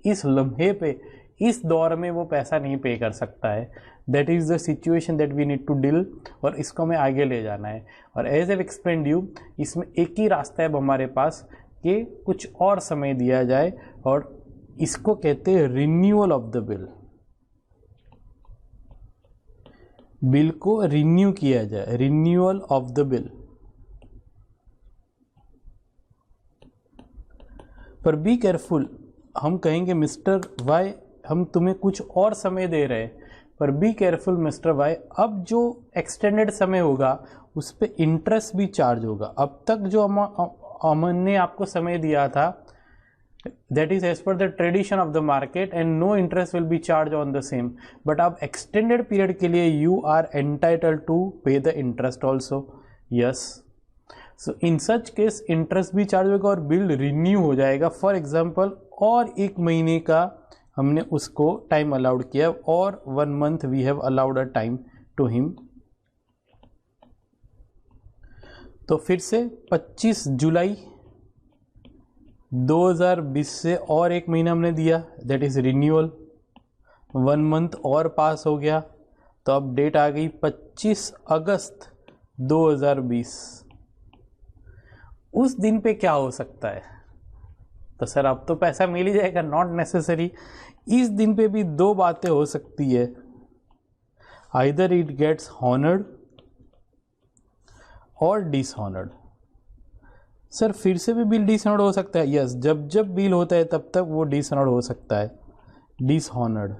इस लम्हे पे, इस दौर में वो पैसा नहीं पे कर सकता है। That is the situation that we need to deal, और इसको हमें आगे ले जाना है। और एज एव एक्सप्लेन्ड यू, इसमें एक ही रास्ता है अब हमारे पास कि कुछ और समय दिया जाए, और इसको कहते हैं renewal of the bill. Bill को रिन्यू किया जाए, रिन्यूअल ऑफ द बिल। पर बी केयरफुल, हम कहेंगे मिस्टर वाई हम तुम्हें कुछ और समय दे रहे हैं, पर बी केयरफुल मिस्टर वाई, अब जो एक्सटेंडेड समय होगा उस पर इंटरेस्ट भी चार्ज होगा। अब तक जो हमने आपको समय दिया था that is as per the tradition of the market and no interest will be charged on the same, but अब extended period के लिए you are entitled to pay the interest also, yes, so in such case interest भी charge होगा और bill renew हो जाएगा। For example और एक महीने का हमने उसको टाइम अलाउड किया और 1 month we have allowed a time to him. तो फिर से 25 जुलाई 2020 से और एक महीना हमने दिया, दैट इज रिन्यूअल। 1 month और पास हो गया, तो अब डेट आ गई 25 अगस्त 2020। उस दिन पे क्या हो सकता है? तो सर अब तो पैसा मिल ही जाएगा, नॉट नेसेसरी। इस दिन पे भी दो बातें हो सकती है, आइदर इट गेट्स हॉनर्ड और डिसऑनर्ड। सर फिर से भी बिल डिसऑनर्ड हो सकता है, यस, जब जब बिल होता है तब तक वो डिसऑनर्ड हो सकता है, डिसऑनर्ड।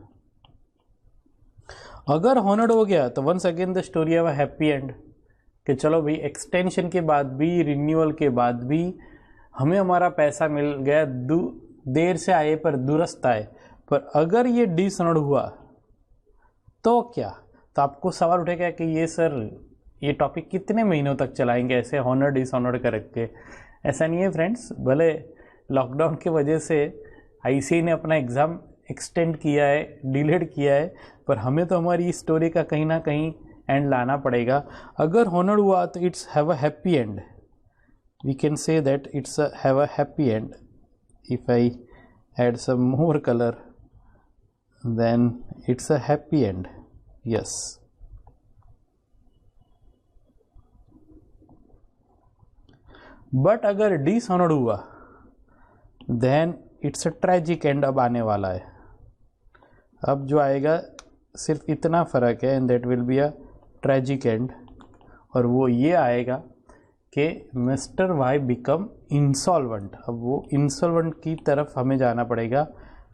अगर हॉनर्ड हो गया तो once again the story of a happy end, कि चलो भाई एक्सटेंशन के बाद भी, रिन्यूअल के बाद भी हमें हमारा पैसा मिल गया, देर से आए पर दुरुस्त आए। पर अगर ये डिसऑनर्ड हुआ तो क्या? तो आपको सवाल उठेगा कि ये सर ये टॉपिक कितने महीनों तक चलाएंगे ऐसे हॉनर डिसऑनर्ड करके? ऐसा नहीं है फ्रेंड्स, भले लॉकडाउन की वजह से आईसीआई ने अपना एग्ज़ाम एक्सटेंड किया है, डिलेड किया है, पर हमें तो हमारी इस स्टोरी का कहीं ना कहीं एंड लाना पड़ेगा। अगर हॉनर हुआ तो it's have a happy end, we can say that it's have a happy end. If I add some more colour then it's a happy end, yes. But अगर डिसऑनर्ड हुआ then it's a tragic end अब आने वाला है। अब जो आएगा सिर्फ इतना फ़र्क है, and that will be a tragic and, और वो ये आएगा कि मिस्टर वाई बिकम इंसॉल्वेंट। अब वो इंसॉल्वेंट की तरफ हमें जाना पड़ेगा,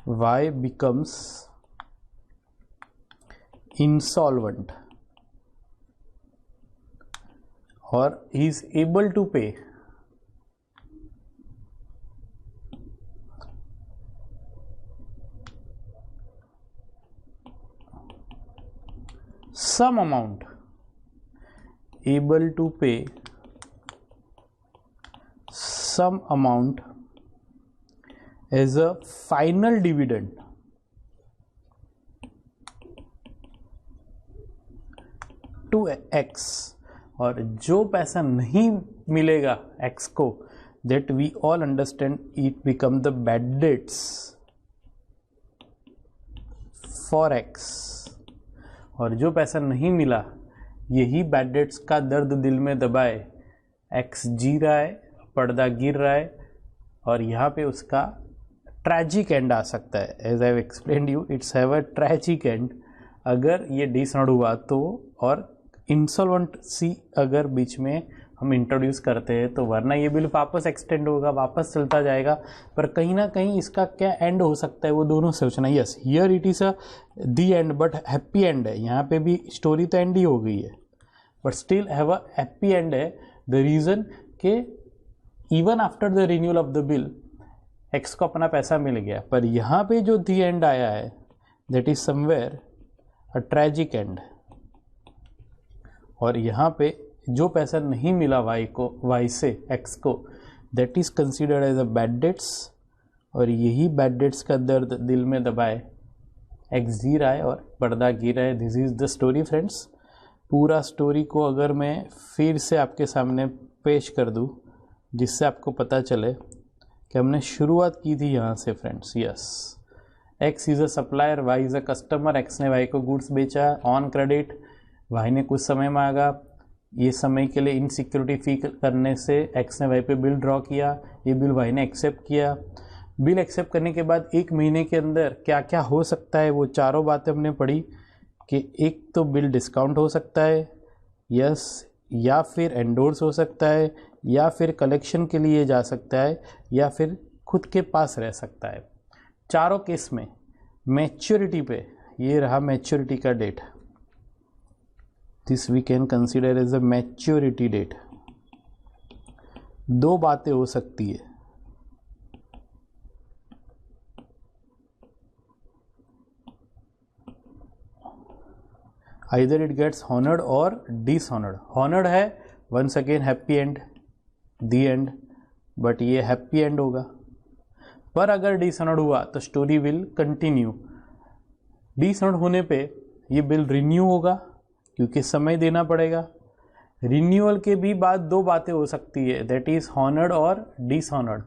वाई बिकम्स इंसॉल्वेंट और ही इज एबल टू पे some amount, able to pay some amount as a final dividend to X, और जो पैसा नहीं मिलेगा X को, that we all understand it become the bad debts for X, और जो पैसा नहीं मिला यही बैड डेट्स का दर्द दिल में दबाए। एक्स जी रहा है, पर्दा गिर रहा है, और यहाँ पे उसका ट्रैजिक एंड आ सकता है। As I have explained you, it's have a tragic end अगर ये डिसऑनर्ड हुआ तो, और इंसॉल्वेंसी अगर बीच में हम इंट्रोड्यूस करते हैं तो, वरना ये बिल वापस एक्सटेंड होगा, वापस चलता जाएगा। पर कहीं ना कहीं इसका क्या एंड हो सकता है वो दोनों सोचना। Yes, here it is a the and, but happy and है। यहाँ पे भी स्टोरी तो एंड ही हो गई है, but still have a happy and है। द रीज़न के even after the renewal of the bill x को अपना पैसा मिल गया, पर यहाँ पे जो दी एंड आया है that is somewhere a tragic and, और यहाँ पे जो पैसा नहीं मिला वाई से एक्स को, that is considered as a bad debts, और यही बैड डेट्स का दर्द दिल में दबाए एक्स जी रहा है और पर्दा गिर रहा है। This is the story friends. पूरा स्टोरी को अगर मैं फिर से आपके सामने पेश कर दूँ जिससे आपको पता चले कि हमने शुरुआत की थी यहाँ से friends. Yes, X is a supplier, Y is a customer. X ने वाई को गुड्स बेचा ऑन क्रेडिट, वाई ने कुछ समय मांगा, ये समय के लिए इन सिक्योरिटी फी करने से एक्स ने वाई पे बिल ड्रॉ किया, ये बिल वाई ने एक्सेप्ट किया। बिल एक्सेप्ट करने के बाद 1 महीने के अंदर क्या क्या हो सकता है, वो चारों बातें हमने पढ़ी कि एक तो बिल डिस्काउंट हो सकता है, यस, या फिर एंडोर्स हो सकता है, या फिर कलेक्शन के लिए जा सकता है, या फिर खुद के पास रह सकता है। चारों केस में मैच्योरिटी पे, ये रहा मैच्योरिटी का date, this we can consider as a maturity date. दो बातें हो सकती है, either it gets honored or dishonored। honored है once again happy end, the end, but ये happy end होगा। पर अगर dishonored हुआ तो story will continue। dishonored होने पे ये बिल रिन्यू होगा क्योंकि समय देना पड़ेगा। रिन्यूअल के भी बाद दो बातें हो सकती है, दैट इज honored और dishonored।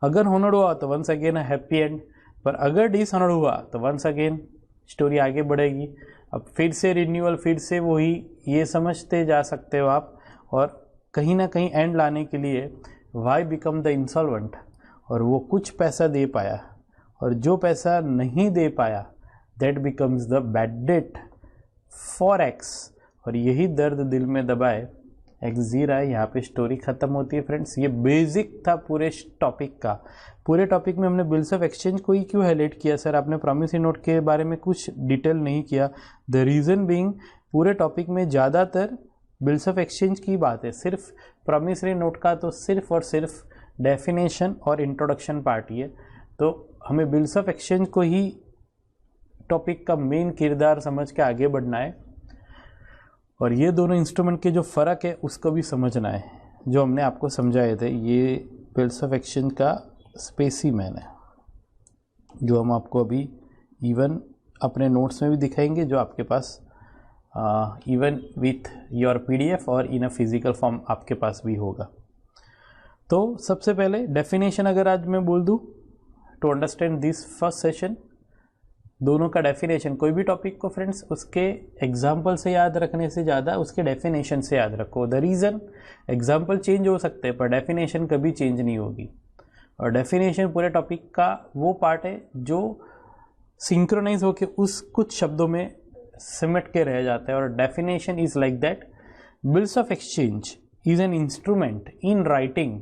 अगर honored हुआ तो once again हैप्पी एंड, पर अगर dishonored हुआ तो once again स्टोरी आगे बढ़ेगी। अब फिर से रिन्यूअल, फिर से वही, ये समझते जा सकते हो आप। और कहीं ना कहीं एंड लाने के लिए वाई बिकम द इंसॉल्वेंट, और वो कुछ पैसा दे पाया, और जो पैसा नहीं दे पाया that becomes the bad debt for x, और यही दर्द दिल में दबाए एक्स जी रहा है। यहाँ पे स्टोरी खत्म होती है फ्रेंड्स। ये बेसिक था पूरे टॉपिक का। पूरे टॉपिक में हमने बिल्स ऑफ एक्सचेंज को ही क्यों हाईलाइट किया सर, आपने प्रॉमिसरी नोट के बारे में कुछ डिटेल नहीं किया? द रीज़न बीइंग पूरे टॉपिक में ज़्यादातर बिल्स ऑफ एक्सचेंज की बात है, सिर्फ प्रॉमिसरी नोट का तो सिर्फ और सिर्फ डेफिनेशन और इंट्रोडक्शन पार्ट ही है। तो हमें बिल्स ऑफ एक्सचेंज को ही टॉपिक का मेन किरदार समझ के आगे बढ़ना है, और ये दोनों इंस्ट्रूमेंट के जो फ़र्क है उसको भी समझना है, जो हमने आपको समझाए थे। ये बिल्स ऑफ एक्सचेंज का स्पेसिमेन है, जो हम आपको अभी इवन अपने नोट्स में भी दिखाएंगे, जो आपके पास इवन विथ योर पीडीएफ और इन अ फिजिकल फॉर्म आपके पास भी होगा। तो सबसे पहले डेफिनेशन अगर आज मैं बोल दूँ to understand this first session, दोनों का डेफिनेशन, कोई भी टॉपिक को फ्रेंड्स उसके एग्जाम्पल से याद रखने से ज़्यादा उसके डेफिनेशन से याद रखो। द रीज़न, एग्जाम्पल चेंज हो सकते हैं पर डेफिनेशन कभी चेंज नहीं होगी। और डेफिनेशन पूरे टॉपिक का वो पार्ट है जो सिंक्रोनाइज होके उस कुछ शब्दों में सिमट के रह जाता है। और definition is like that, bills of exchange is an instrument in writing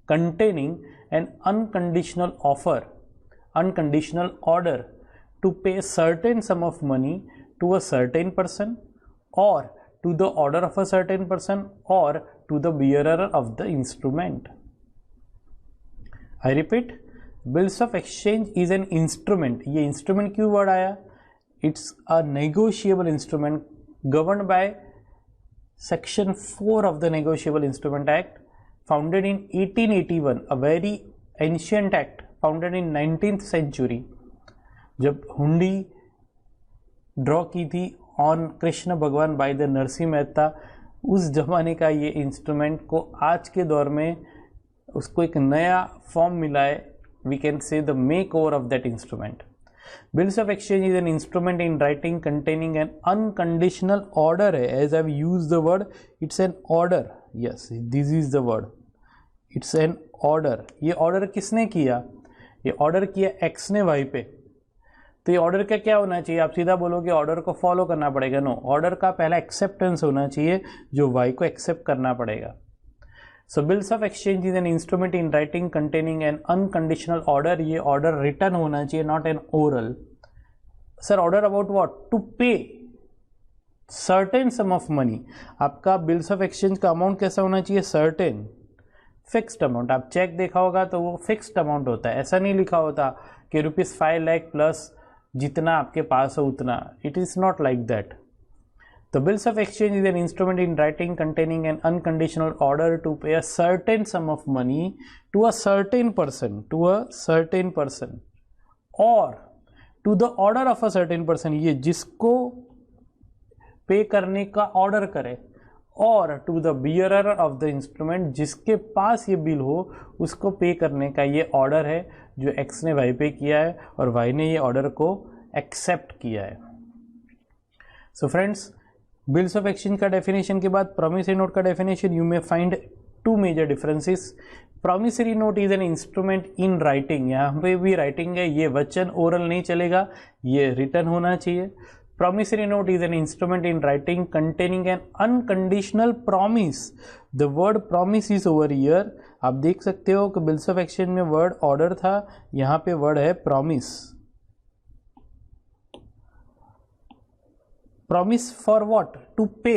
containing an unconditional offer, unconditional order to pay a certain sum of money to a certain person, or to the order of a certain person, or to the bearer of the instrument. I repeat, bills of exchange is an instrument. ये instrument क्यों word आया? It's a negotiable instrument governed by Section 4 of the Negotiable Instrument Act, founded in 1881, a very ancient act founded in 19th century। जब हुंडी draw की थी on Krishna भगवान by the Narasimha Mehta, उस जमाने का ये इंस्ट्रूमेंट को आज के दौर में उसको एक नया फॉर्म मिला है। We can say the make over of that instrument. Bills of exchange is an instrument in writing containing an unconditional order है, as I use the word, it's an order. Yes, this is the word, it's an order. ये order किसने किया? ये order किया x ने Y पे। तो ये ऑर्डर का क्या होना चाहिए? आप सीधा बोलोगे ऑर्डर को फॉलो करना पड़ेगा। नो, ऑर्डर का पहला एक्सेप्टेंस होना चाहिए जो वाई को एक्सेप्ट करना पड़ेगा। So bills of exchange is an instrument in writing containing an unconditional order. ये ऑर्डर रिटर्न होना चाहिए, not an oral. Sir order about what? To pay certain sum of money. आपका बिल्स ऑफ एक्सचेंज का amount कैसा होना चाहिए? Certain, fixed amount. आप cheque देखा होगा तो वो फिक्स्ड अमाउंट होता है, ऐसा नहीं लिखा होता कि ₹5 लाख प्लस जितना आपके पास हो उतना। It is not like that. The bills of exchange is an instrument in writing containing an unconditional order to pay a certain sum of money to a certain person, or to the order of a certain person, ये जिसको पे करने का order करे, और to the bearer of the instrument, जिसके पास ये बिल हो उसको पे करने का ये ऑर्डर है जो एक्स ने वाई पे किया है और वाई ने ये ऑर्डर को एक्सेप्ट किया है। So friends, bills of exchange का डेफिनेशन के बाद प्रॉमिसरी नोट का definition, you may find two major differences. Promissory note is an instrument in writing, यहाँ पे भी राइटिंग है, ये वचन ओरल नहीं चलेगा, ये रिटर्न होना चाहिए। Promissory note is an instrument in writing containing an unconditional promise. The word promise is over here. आप देख सकते हो कि बिल्स ऑफ एक्सचेंज में वर्ड ऑर्डर था, यहाँ पे वर्ड है promise. Promise for what? To pay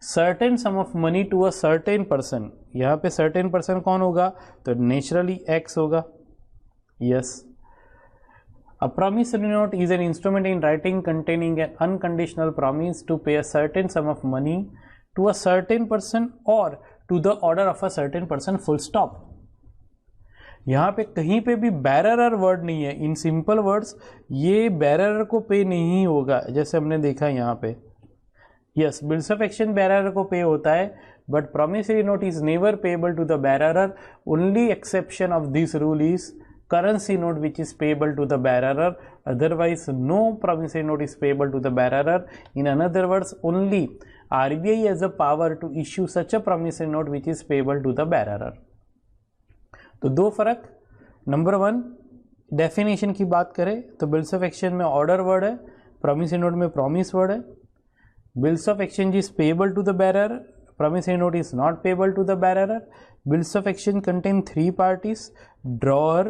certain sum of money to a certain person. यहाँ पे सर्टेन पर्सन कौन होगा? तो नेचुरली एक्स होगा. Yes. A promissory note is an instrument in writing containing an unconditional promise to pay a certain sum of money to a certain person or to the order of a certain person. Full stop. यहाँ पे कहीं पे भी bearer word नहीं है. In simple words ये bearer को पे नहीं होगा, जैसे हमने देखा यहाँ पे. Yes, bills of exchange bearer को पे होता है, but promissory note is never payable to the bearer. Only exception of this rule is currency note which is payable to the bearer. Otherwise no promissory note is payable to the bearer. In another words, only RBI has a power to issue such a promissory note which is payable to the bearer. तो दो फर्क. Number one, definition की बात करें तो bills of exchange में order word है, promissory note में प्रॉमिस वर्ड है. Bills of exchange is payable to the bearer, promissory note is not payable to the bearer. Bills of exchange contain three parties: drawer,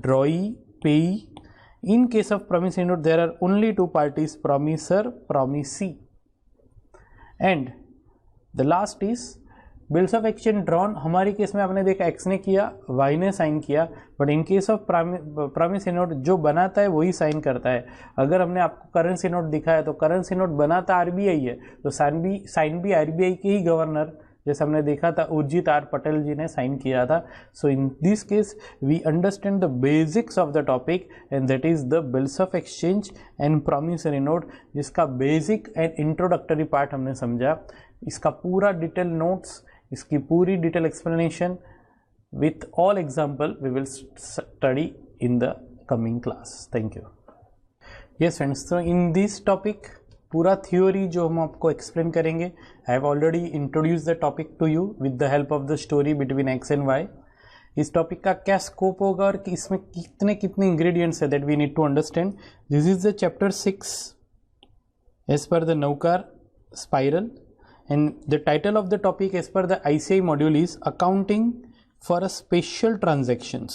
drawee, payee. In case of promissory note, there are only two parties: promisor, promisee. And the last is bills of exchange drawn. हमारे case में आपने देखा x ने किया, Y ने sign किया, but in case of promissory note जो बनाता है वही साइन करता है. अगर हमने आपको करेंसी नोट दिखाया तो करेंसी नोट बनाता आरबीआई है, तो साइन भी आरबीआई के ही गवर्नर, जैसे हमने देखा था उर्जित आर पटेल जी ने साइन किया था. So in this case we understand the basics of the topic and that is the bills of exchange and promissory note, जिसका बेसिक एंड इंट्रोडक्टरी पार्ट हमने समझा. इसका पूरा डिटेल नोट्स, इसकी पूरी detail explanation with all example we will study in the coming class. Thank you. Yes friends, तो in this topic पूरा theory जो हम आपको एक्सप्लेन करेंगे, I have already introduce the topic to you with the help of the story between X and Y. इस topic का क्या scope होगा और कि इसमें कितने कितने इंग्रेडिएंट्स है that we need to understand. This is the chapter 6 as per the नौकार स्पाइरल. And the title of the topic as per the ICAI module is Accounting for a Special Transactions,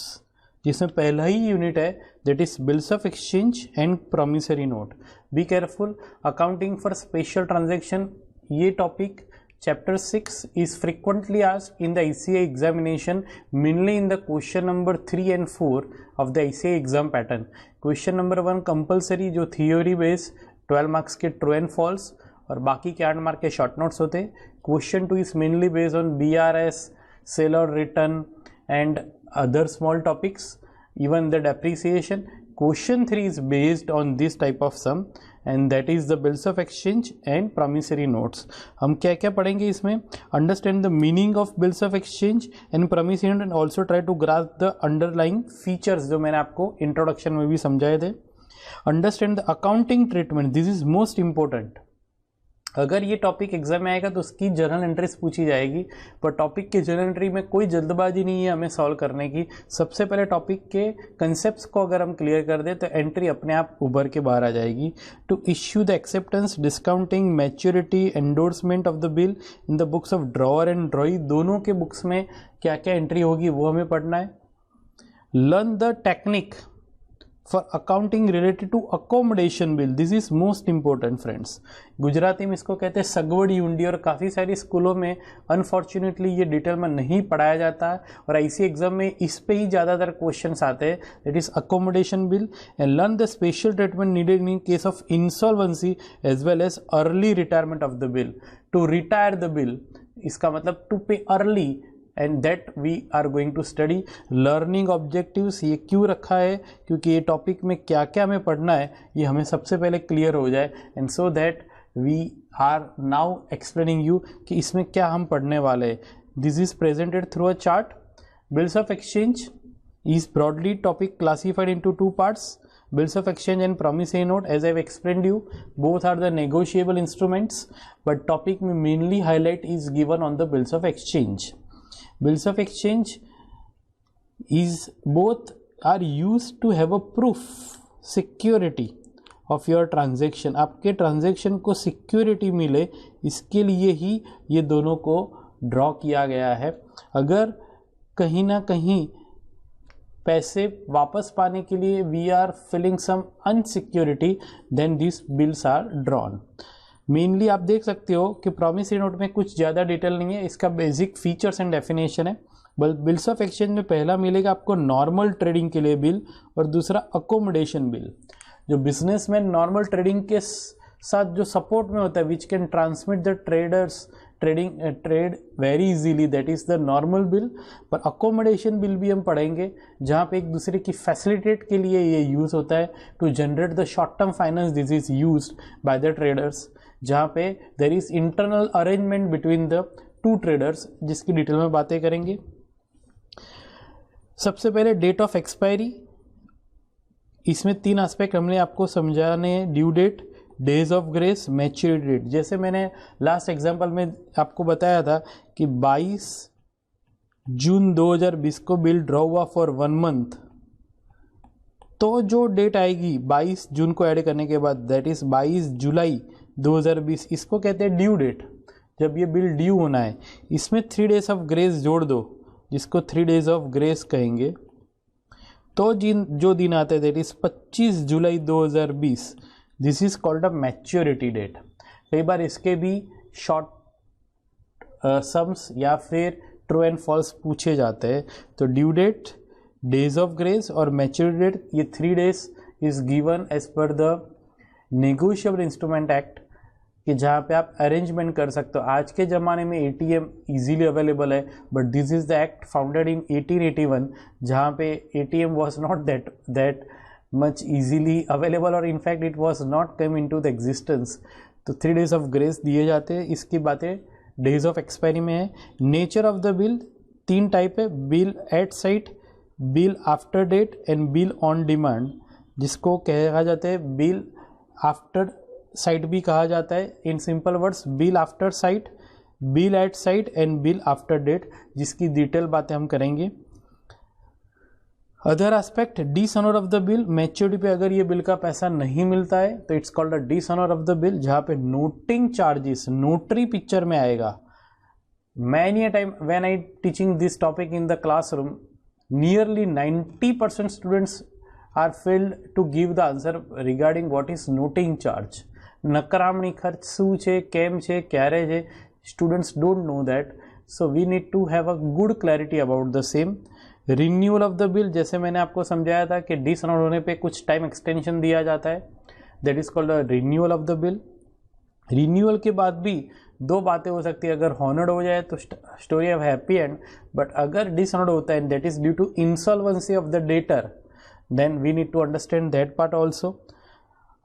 जिसमें पहला ही यूनिट है that is Bills of Exchange and Promissory Note. Be careful, Accounting for Special Transaction, ये topic chapter 6 is frequently asked in the ICAI examination, mainly in the question number 3 and 4 of the ICAI exam pattern. Question number 1 compulsory जो theory based 12 marks के true and false और बाकी के 8 mark के short notes होते. Question 2 is mainly based on BRS, sale और return and other small topics, even the depreciation. Question 3 is based on this type of sum and that is the bills of exchange and promissory notes. हम क्या क्या पढ़ेंगे इसमें? Understand the meaning of bills of exchange and promissory note and also try to grasp the underlying features जो मैंने आपको introduction में भी समझाए थे. Understand the accounting treatment, this is most important. अगर ये टॉपिक एग्जाम में आएगा तो उसकी जर्नल एंट्रीज पूछी जाएगी, पर टॉपिक के जर्नल एंट्री में कोई जल्दबाजी नहीं है हमें सॉल्व करने की. सबसे पहले टॉपिक के कंसेप्ट्स को अगर हम क्लियर कर दें तो एंट्री अपने आप उभर के बाहर आ जाएगी. To issue the acceptance, discounting, maturity, endorsement of the bill in the books of drawer and drawee, दोनों के बुक्स में क्या क्या एंट्री होगी वो हमें पढ़ना है. Learn the technique for accounting related to accommodation bill, this is most important friends. Gujarati में इसको कहते हैं सगवड़ी हुंडी और काफ़ी सारी स्कूलों में अनफॉर्चुनेटली ये डिटेल में नहीं पढ़ाया जाता है और ICAI एग्जाम में इस पे ही ज़्यादातर क्वेश्चंस आते हैं. That is accommodation bill and learn the special treatment needed in case of insolvency as well as early retirement of the bill. To retire the bill, इसका मतलब to pay early, and that we are going to study. Learning objectives ये क्यों रखा है? क्योंकि ये topic में क्या क्या हमें पढ़ना है ये हमें सबसे पहले क्लियर हो जाए, and so that we are now explaining you कि इसमें क्या हम पढ़ने वाले हैं. This is presented through a chart. Bills of exchange is broadly topic classified into 2 parts. Bills of exchange and promissory note, as I have explained you, both are the negotiable instruments, but topic में mainly highlight is given on the bills of exchange. Bills of exchange is both are used to have a proof, security of your transaction, आपके transaction को security मिले, इसके लिए ही ये दोनों को draw किया गया है। अगर कहीं ना कहीं पैसे वापस पाने के लिए we are feeling some unsecurity, then this bills are drawn. Mainly आप देख सकते हो कि प्रॉमिसरी नोट में कुछ ज़्यादा डिटेल नहीं है, इसका बेसिक फीचर्स एंड डेफिनेशन है। बिल्स ऑफ एक्सचेंज में पहला मिलेगा आपको नॉर्मल ट्रेडिंग के लिए बिल, और दूसरा अकोमोडेशन बिल। जो बिजनेसमैन नॉर्मल ट्रेडिंग के साथ जो सपोर्ट में होता है, which can transmit the traders trade very easily, that is the normal bill. पर अकोमोडेशन बिल भी हम पढ़ेंगे, जहाँ पे एक दूसरे की फैसिलिटेट के लिए ये यूज़ होता है to generate the short term finance. This is used by the traders, जहाँ पे there is internal arrangement between the two traders, जिसकी डिटेल में बातें करेंगे। सबसे पहले डेट ऑफ एक्सपायरी, इसमें 3 एस्पेक्ट हमने आपको समझाने, due date, days of grace, maturity date. जैसे मैंने लास्ट एग्जांपल में आपको बताया था कि 22 जून 2020 को बिल ड्रॉ हुआ फॉर 1 मंथ, तो जो डेट आएगी 22 जून को ऐड करने के बाद, दैट इज 22 जुलाई 2020, इसको कहते हैं ड्यू डेट, जब ये बिल ड्यू होना है। इसमें 3 डेज ऑफ ग्रेस जोड़ दो, जिसको 3 डेज ऑफ ग्रेस कहेंगे, तो जो दिन आता है that is 25 July 2020, this is called a maturity date. कई बार इसके भी शॉर्ट सम्स या फिर ट्रू एंड फॉल्स पूछे जाते हैं। तो due date, days of grace और मैच्योरिटी डेट, ये 3 days is given as per the negotiable instrument act, कि जहाँ पे आप अरेंजमेंट कर सकते हो। आज के ज़माने में ATM इजीली अवेलेबल है, but this is the act founded in 1881, जहाँ पे ATM was not that much easily available, और in fact it was not come into the existence. तो 3 डेज ऑफ ग्रेस दिए जाते हैं। इसकी बातें डेज ऑफ एक्सपायरी में है। Nature of the bill 3 type है, bill at sight, bill after date and bill on demand, जिसको कहा जाता है बिल आफ्टर साइट भी कहा जाता है। In simple words, bill after sight, bill at sight and bill after date, जिसकी डिटेल बातें हम करेंगे। Other aspect, dishonour of the bill, maturity पे अगर ये बिल का पैसा नहीं मिलता है तो it's called a dishonour of the bill, जहाँ पे नोटिंग चार्जेस, नोटरी पिक्चर में आएगा। Many a time when I teaching this topic in the classroom, nearly 90% students are failed to give the answer regarding what is noting charge. નકરામણી ખર્ચ શું છે, કેમ છે, ક્યારે છે, students don't know that, so we need to have a good clarity about the same. Renewal of the bill, जैसे मैंने आपको समझाया था कि डिसऑनर होने पे कुछ टाइम एक्सटेंशन दिया जाता है, that is called renewal of the bill. Renewal के बाद भी 2 बातें हो सकती है, अगर हॉनर्ड हो जाए तो story of happy end, but अगर डिसऑनर्ड होता है that is due to insolvency of the debtor, then we need to understand that part also.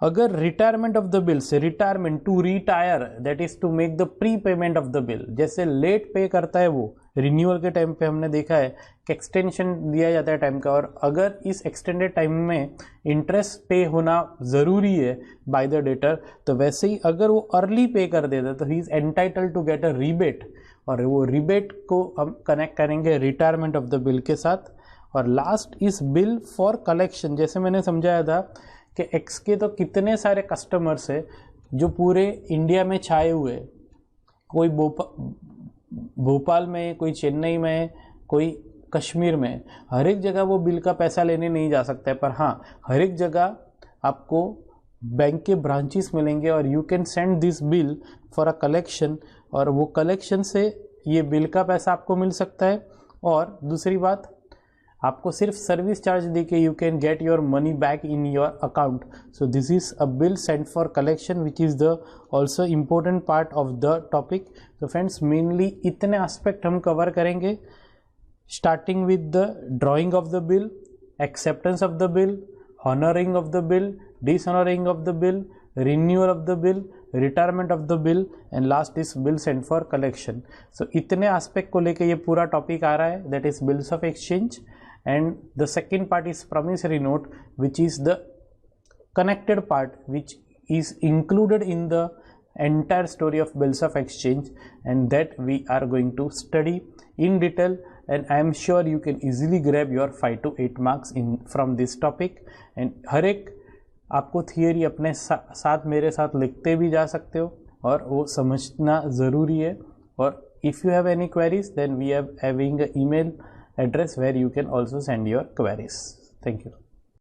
अगर रिटायरमेंट ऑफ द बिल से, retirement to retire, that is to make the pre payment of the bill, जैसे late pay करता है वो renewal के time पे हमने देखा है कि एक्सटेंशन दिया जाता है टाइम का, और अगर इस एक्सटेंडेड टाइम में इंटरेस्ट पे होना ज़रूरी है बाय द डेटर, तो वैसे ही अगर वो अर्ली पे कर देता तो he is entitled to get a rebate, और वो रिबेट को हम कनेक्ट करेंगे रिटायरमेंट ऑफ द बिल के साथ। और last is bill for collection, जैसे मैंने समझाया था कि एक्स के तो कितने सारे कस्टमर्स है जो पूरे इंडिया में छाए हुए, कोई भोपाल में, कोई चेन्नई में, कोई कश्मीर में, हर एक जगह वो बिल का पैसा लेने नहीं जा सकता है, पर हाँ हर एक जगह आपको बैंक के ब्रांचेस मिलेंगे और you can send this bill for a collection, और वो कलेक्शन से ये बिल का पैसा आपको मिल सकता है। और दूसरी बात, आपको सिर्फ सर्विस चार्ज देके you can get your money back in your account. So this is a bill sent for collection which is the also important part of the topic. तो फ्रेंड्स मेनली इतने एस्पेक्ट हम cover करेंगे, starting with the drawing of the bill, acceptance of the bill, honouring of the bill, dishonouring of the bill, renewal of the bill, retirement of the bill, and last is bill sent for collection. So इतने aspect को लेके ये पूरा topic आ रहा है, that is bills of exchange. And the second part is promissory note, which is the connected part which is included in the entire story of bills of exchange, and that we are going to study in detail, and I am sure you can easily grab your 5 to 8 marks in from this topic। and हर एक आपको theory अपने साथ मेरे साथ लिखते भी जा सकते हो और वो समझना ज़रूरी है. और if you have any queries, then we are having an email address where you can also send your queries. Thank you.